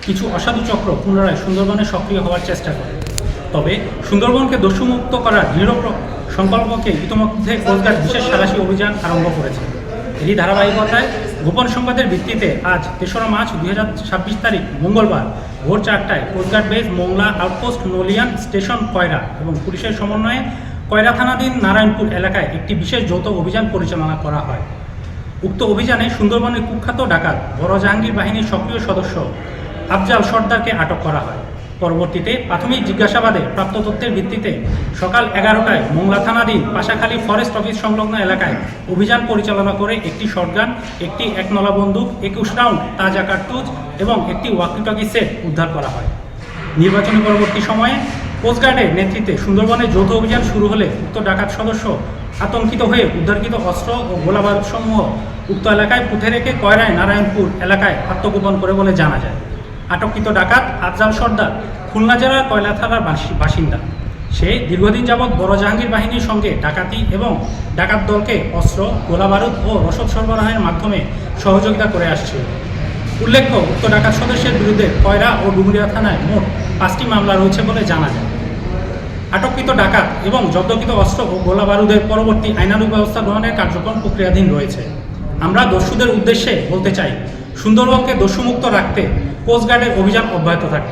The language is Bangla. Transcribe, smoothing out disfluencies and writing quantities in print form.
কিছু অসাধু চক্র পুনরায় সুন্দরবনে সক্রিয় হওয়ার চেষ্টা করে। তবে সুন্দরবনকে দস্যুমুক্ত করার দৃঢ় সংকল্পকে ইতিমধ্যে কোস্টগার্ড বিশেষ সাঁড়াশি অভিযান আরম্ভ করেছে। এই ধারাবাহিকতায় গোপন সংবাদের ভিত্তিতে আজ ৩রা মার্চ ২০২৬ তারিখ মঙ্গলবার ভোর ৪টায় coast guard base Mongla outpost Nalian station Koyra এবং পুলিশের সমন্বয়ে কয়রা থানাধীন নারায়ণপুর এলাকায় একটি বিশেষ যৌথ অভিযান পরিচালনা করা হয়। উক্ত অভিযানে সুন্দরবনের কুখ্যাত ডাকাত বড় জাহাঙ্গীর বাহিনীর সক্রিয় সদস্য আফজাল সর্দারকে আটক করা হয়। পরবর্তীতে প্রাথমিক জিজ্ঞাসাবাদে প্রাপ্ত তথ্যের ভিত্তিতে সকাল 11টায় মোংলা থানাধীন পাশাখালী ফরেস্ট অফিস সংলগ্ন এলাকায় অভিযান পরিচালনা করে একটি শটগান, একটি ১ নলা বন্দুক, ২১ রাউন্ড তাজা কার্তুজ এবং একটি ওয়াকিটকি সেট উদ্ধার করা হয়। নির্বাচনী পরবর্তী সময়ে কোস্টগার্ডের নেতৃত্বে সুন্দরবনে যৌথ অভিযান শুরু হলে উক্ত ডাকাত সদস্য আতঙ্কিত হয়ে উদ্ধারকৃত অস্ত্র ও গোলাবারুদ সমূহ উক্ত এলাকায় পুঁতে রেখে কয়রায় নারায়ণপুর এলাকায় আত্মগোপন করে বলে জানা যায়। আটককৃত ডাকাত আফজাল সর্দার খুলনা জেলার কয়লা থানার বাসিন্দা। সে দীর্ঘদিন যাবৎ বড় জাহাঙ্গীর বাহিনীর সঙ্গে ডাকাতি এবং ডাকাত দলকে অস্ত্র, গোলাবারুদ ও রসদ সরবরাহের মাধ্যমে সহযোগিতা করে আসছে। উল্লেখ্য, উক্ত ডাকাত সদস্যের বিরুদ্ধে কয়রা ও ডুমুরিয়া থানায় মোট 5টি মামলা রয়েছে বলে জানা যায়। আটককৃত ডাকাত এবং জব্দকৃত অস্ত্র ও গোলাবারুদের পরবর্তী আইনানুগ ব্যবস্থা গ্রহণের কার্যক্রম প্রক্রিয়াধীন রয়েছে। আমরা দস্যুদের উদ্দেশ্যে বলতে চাই, সুন্দরবনকে দস্যুমুক্ত রাখতে কোস্টগার্ডের অভিযান অব্যাহত থাকে।